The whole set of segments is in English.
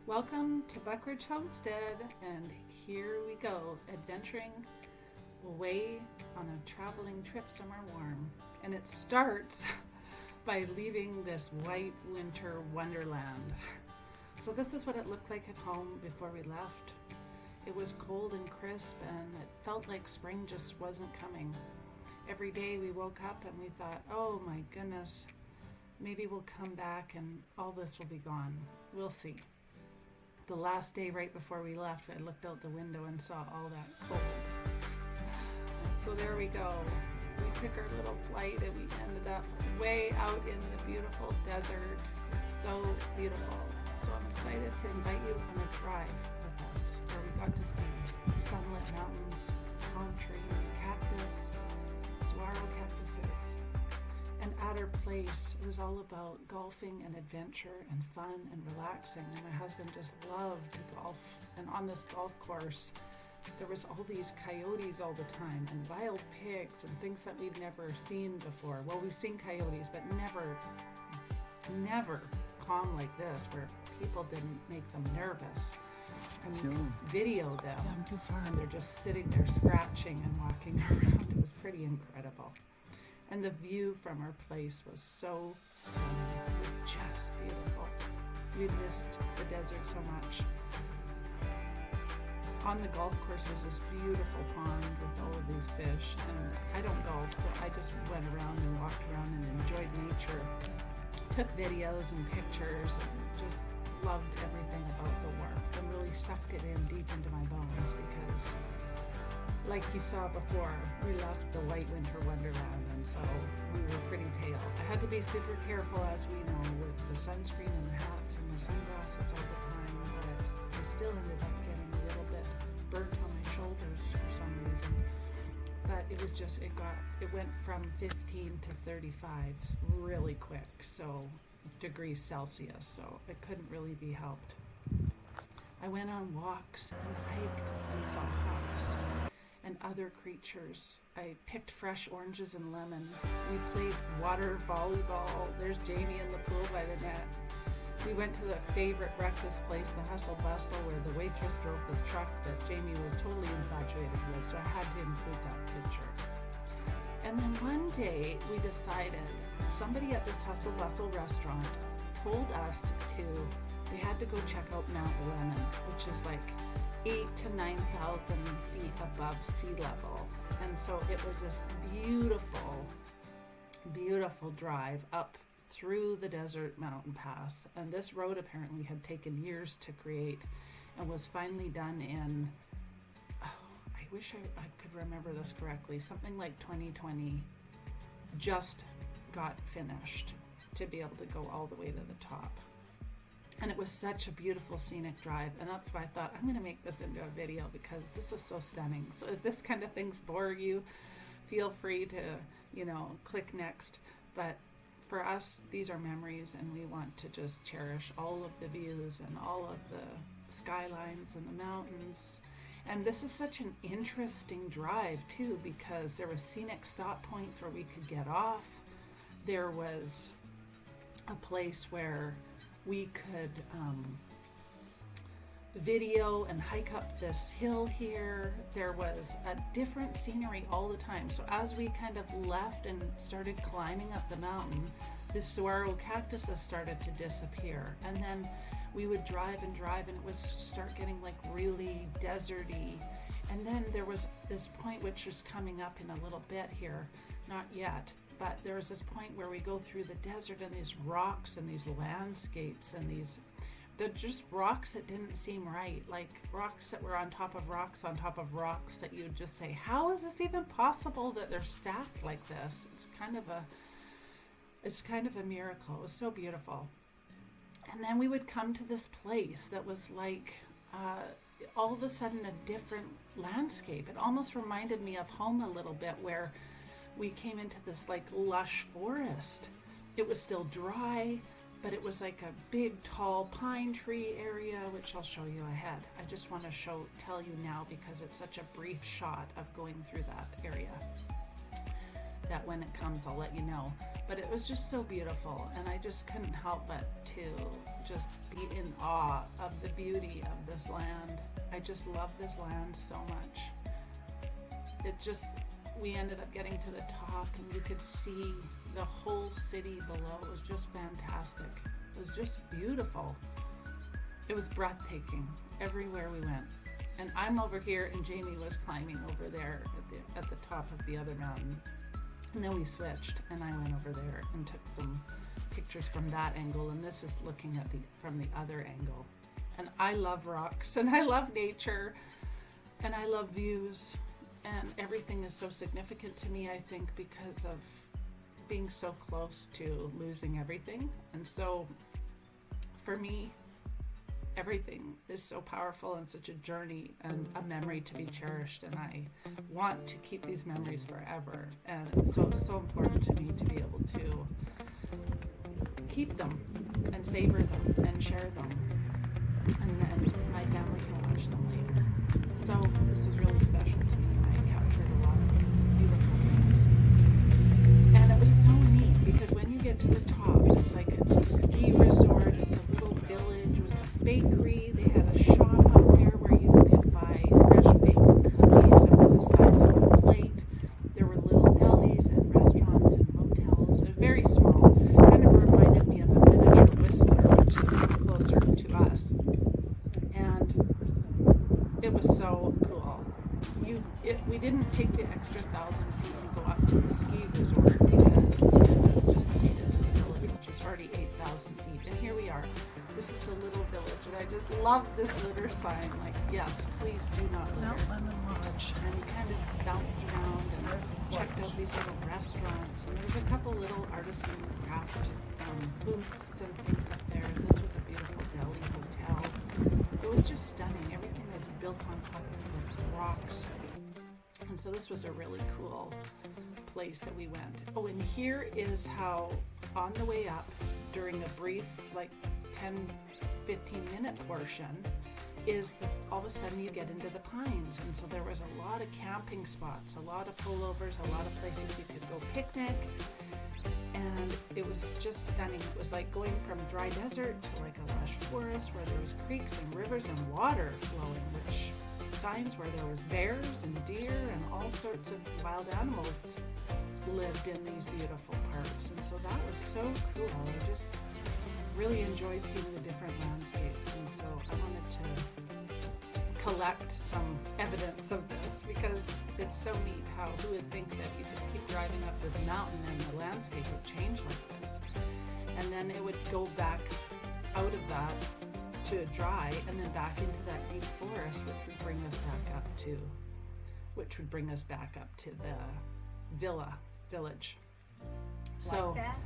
Welcome to Buckridge Homestead, and here we go, adventuring away on a traveling trip somewhere warm. And it starts by leaving this white winter wonderland. So this is what it looked like at home before we left. It was cold and crisp, and it felt like spring just wasn't coming. Every day we woke up and we thought, oh my goodness, maybe we'll come back and all this will be gone. We'll see. The last day right before we left, I looked out the window and saw all that cold. So there we go. We took our little flight and we ended up way out in the beautiful desert. It's so beautiful. So I'm excited to invite you on a drive with us where we got to see sunlit mountains, palm trees, cactus, saguaro cactuses. And at our place, it was all about golfing and adventure and fun and relaxing. And my husband just loved to golf. And on this golf course, there was all these coyotes all the time and wild pigs and things that we'd never seen before. Well, we've seen coyotes, but never calm like this, where people didn't make them nervous. And you can video them. Yeah, I'm too far. And they're just sitting there scratching and walking around. It was pretty incredible. And the view from our place was so stunning. It was just beautiful. We missed the desert so much. On the golf course was this beautiful pond with all of these fish. And I don't golf, so I just went around and walked around and enjoyed nature. Took videos and pictures and just loved everything about the warmth and really sucked it in deep into my bones because, like you saw before, we left the white winter wonderland, and so we were pretty pale. I had to be super careful, as we know, with the sunscreen and the hats and the sunglasses all the time, but I still ended up getting a little bit burnt on my shoulders for some reason. But it was just, it went from 15 to 35 really quick, so degrees Celsius, so it couldn't really be helped. I went on walks and hiked and saw hawks and other creatures. I picked fresh oranges and lemon. We played water volleyball. There's Jamie in the pool by the net. We went to the favorite breakfast place, the Hustle Bustle, where the waitress drove this truck that Jamie was totally infatuated with, so I had to include that picture. And then one day we decided, somebody at this Hustle Bustle restaurant told us we had to go check out Mount Lemmon, which is like 8,000 to 9,000 feet above sea level. And so it was this beautiful, beautiful drive up through the desert mountain pass. And this road apparently had taken years to create and was finally done in, I wish I could remember this correctly, something like 2020, just got finished to be able to go all the way to the top. And it was such a beautiful scenic drive, and that's why I thought I'm going to make this into a video because this is so stunning. So if this kind of things bore you, feel free to, click next. But for us, these are memories, and we want to just cherish all of the views and all of the skylines and the mountains. And this is such an interesting drive too, because there were scenic stop points where we could get off. There was a place where we could video and hike up this hill here. There was a different scenery all the time. So as we kind of left and started climbing up the mountain, the saguaro cactuses started to disappear. And then we would drive and it would start getting like really deserty. And then there was this point, which is coming up in a little bit here, not yet, but there was this point where we go through the desert and these rocks and these landscapes and they're just rocks that didn't seem right, like rocks that were on top of rocks that you would just say, how is this even possible that they're stacked like this? It's kind of a miracle. It was so beautiful. And then we would come to this place that was like all of a sudden a different landscape. It almost reminded me of home a little bit, where we came into this like lush forest. It was still dry, but it was like a big tall pine tree area, which I'll show you ahead. I just want to tell you now because it's such a brief shot of going through that area. that when it comes, I'll let you know. But it was just so beautiful, and I just couldn't help but to just be in awe of the beauty of this land. I just love this land so much. We ended up getting to the top, and you could see the whole city below. It was just fantastic. It was just beautiful. It was breathtaking everywhere we went. And I'm over here, and Jamie was climbing over there at the top of the other mountain. And then we switched, and I went over there and took some pictures from that angle, and this is looking at from the other angle. And I love rocks, and I love nature, and I love views, and everything is so significant to me, I think, because of being so close to losing everything. And so for me, everything is so powerful and such a journey and a memory to be cherished, and I want to keep these memories forever. And so it's so important to me to be able to keep them and savor them and share them, and then my family can watch them later. So this is really special to me, and I captured a lot of beautiful things. And it was so neat because when you get to the top, it's a ski resort, it's a little village. It was a bakery. They had a shop up there where you could buy fresh baked cookies that were the size of a plate. There were little delis and restaurants and motels. Very small. Kind of reminded me of a miniature Whistler, which is closer to us. And it was so cool. We didn't take the extra 1,000 feet and go up to the ski resort because we just made it to the village, which was already 8,000 feet. And here we are. This is the little village, and I just love this litter sign. Like, yes, please do not litter. And we kind of bounced around and checked out these little restaurants. And there's a couple little artisan craft booths and things up there. This was a beautiful deli hotel. It was just stunning. Everything was built on top of rocks. And so this was a really cool place that we went. Oh, and here is how on the way up, during a brief, 10-15 minute portion, all of a sudden you get into the pines. And so there was a lot of camping spots, a lot of pullovers, a lot of places you could go picnic. And it was just stunning. It was like going from dry desert to like a lush forest where there was creeks and rivers and water flowing, which signs where there was bears and deer and all sorts of wild animals lived in these beautiful parks. And so that was so cool. I just really enjoyed seeing the different landscapes, and so I wanted to collect some evidence of this because it's so neat how who would think that you just keep driving up this mountain and the landscape would change like this, and then it would go back out of that to dry and then back into that deep forest, which would bring us back up to the village. So Like that?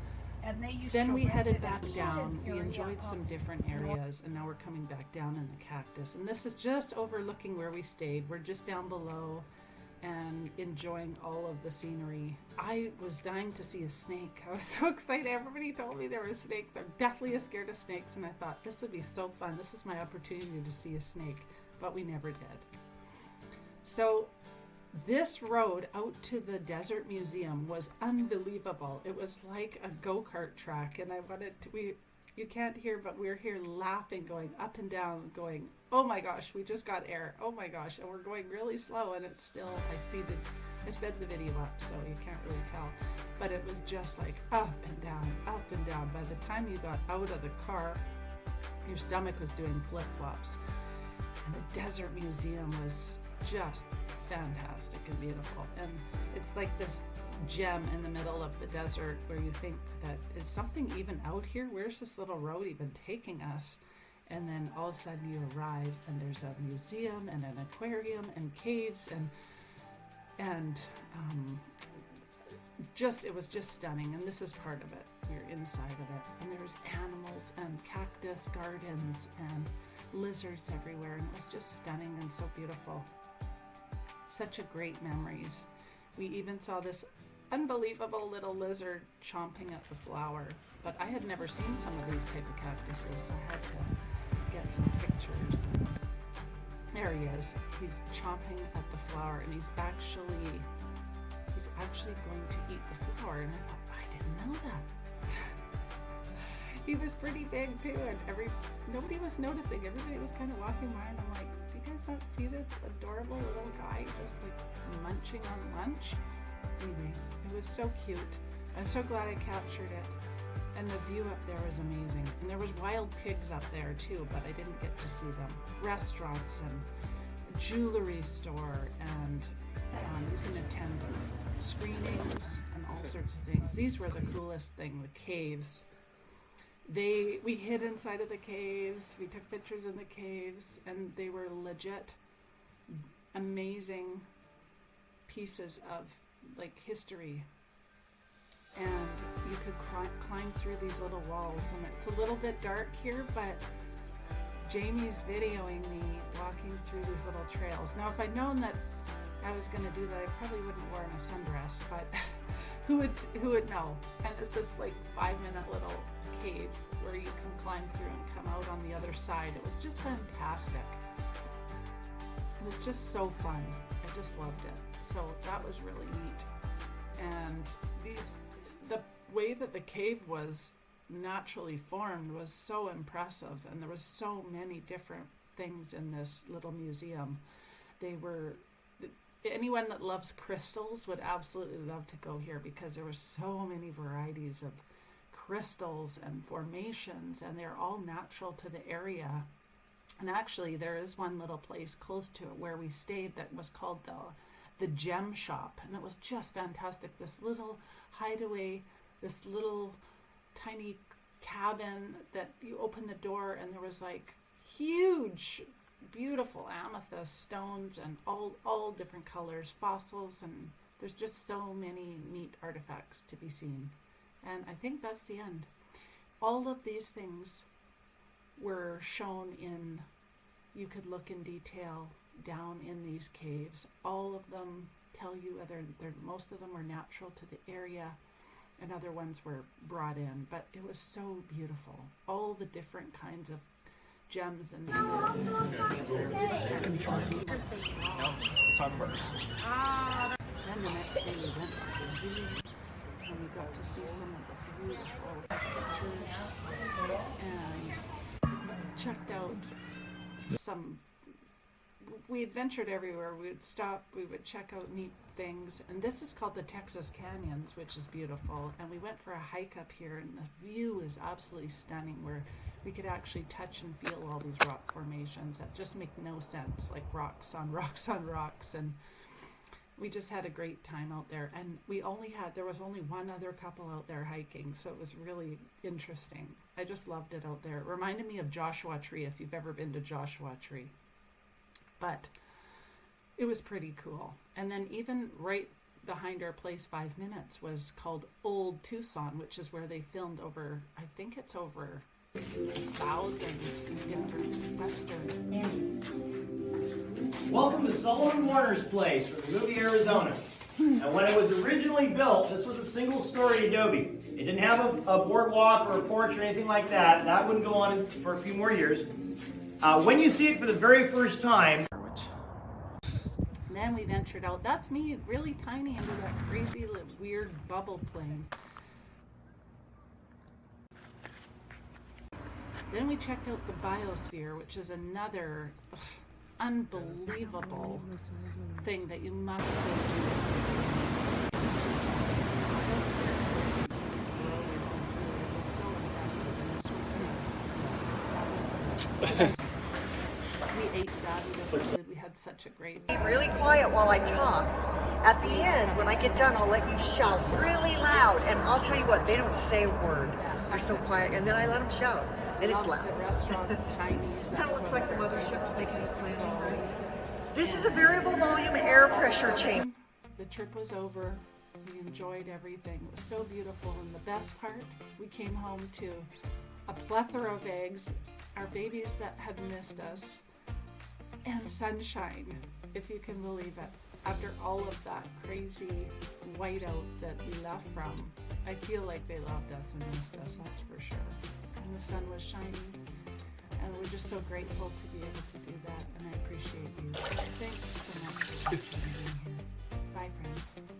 And they used then to we rent headed it back out. down. We Area enjoyed some of- different areas, and now we're coming back down in the cactus. And this is just overlooking where we stayed. We're just down below and enjoying all of the scenery. I was dying to see a snake. I was so excited. Everybody told me there were snakes. I'm deathly scared of snakes, and I thought this would be so fun. This is my opportunity to see a snake, but we never did. So this road out to the Desert Museum was unbelievable. It was like a go-kart track, and you can't hear, but we're here laughing, going up and down, going, oh my gosh, we just got air. Oh my gosh. And we're going really slow, and it's still, I sped the video up, so you can't really tell. But it was just like up and down, up and down. By the time you got out of the car, your stomach was doing flip-flops. And the Desert Museum was just fantastic and beautiful. And it's like this gem in the middle of the desert where you think that is something even out here? Where's this little road even taking us? And then all of a sudden you arrive and there's a museum and an aquarium and caves and it was just stunning. And this is part of it. You're inside of it. And there's animals and cactus gardens and lizards everywhere, and it was just stunning and so beautiful. Such a great memories. We even saw this unbelievable little lizard chomping at the flower, but I had never seen some of these type of cactuses, so I had to get some pictures. There he is. He's chomping at the flower, and he's actually he's actually going to eat the flower. And I thought, I didn't know that. He was pretty big too, and nobody was noticing. Everybody was kind of walking by, and I'm like, do you guys not see this adorable little guy just like munching on lunch? Anyway, it was so cute. I'm so glad I captured it. And the view up there was amazing. And there was wild pigs up there too, but I didn't get to see them. Restaurants and a jewelry store, and you can attend screenings and all sorts of things. These were the coolest thing, the caves. We hid inside of the caves. We took pictures in the caves, and they were legit amazing pieces of like history. And you could climb through these little walls, and it's a little bit dark here, but Jamie's videoing me walking through these little trails. Now, if I'd known that I was going to do that, I probably wouldn't have worn a sundress, but who would know? And it's this like 5-minute little cave where you can climb through and come out on the other side. It was just fantastic. It was just so fun. I just loved it. So that was really neat. And the way that the cave was naturally formed was so impressive, and there was so many different things in this little museum. Anyone that loves crystals would absolutely love to go here, because there were so many varieties of crystals and formations, and they're all natural to the area. And actually there is one little place close to it where we stayed that was called the Gem Shop, and it was just fantastic. This little hideaway, this little tiny cabin that you open the door, and there was like huge beautiful amethyst stones and all different colors, fossils, and there's just so many neat artifacts to be seen. And I think that's the end. All of these things were shown in, you could look in detail down in these caves. All of them tell you whether most of them were natural to the area, and other ones were brought in. But it was so beautiful. All the different kinds of gems and minerals. Then the next day we went to the zoo, and we got to see some of the beautiful pictures and checked out some. We adventured everywhere. We would stop, we would check out neat things, and this is called the Texas Canyons, which is beautiful. And we went for a hike up here, and the view is absolutely stunning, where we could actually touch and feel all these rock formations that just make no sense, like rocks on rocks on rocks. And we just had a great time out there. And there was only one other couple out there hiking, so it was really interesting. I just loved it out there. It reminded me of Joshua Tree, if you've ever been to Joshua Tree. But it was pretty cool. And then even right behind our place, 5 minutes, was called Old Tucson, which is where they filmed over 1,000 different Western. Welcome to Solomon Warner's place from the movie Arizona. And when it was originally built, this was a single-story adobe. It didn't have a boardwalk or a porch or anything like that. That wouldn't go on for a few more years. When you see it for the very first time. Then we ventured out. That's me, really tiny, into that crazy, weird bubble plane. Then we checked out the biosphere, which is another unbelievable thing that you must go do. It was so impressive, and this was the we ate fabulous food. We had such a great. Be really quiet while I talk. At the end, when I get done, I'll let you shout really loud, and I'll tell you what, they don't say a word. They're so quiet, and then I let them shout, and it's loud. The restaurant, Chinese. Kind of looks like the mothership's making its landing, right? This is a variable volume air pressure chamber. The trip was over. We enjoyed everything. It was so beautiful, and the best part, we came home to a plethora of eggs, our babies that had missed us, and sunshine, if you can believe it. After all of that crazy whiteout that we left from, I feel like they loved us and missed us, that's for sure. And the sun was shining, and we're just so grateful to be able to do that, and I appreciate you. Thanks so much for watching and being here. Bye, friends.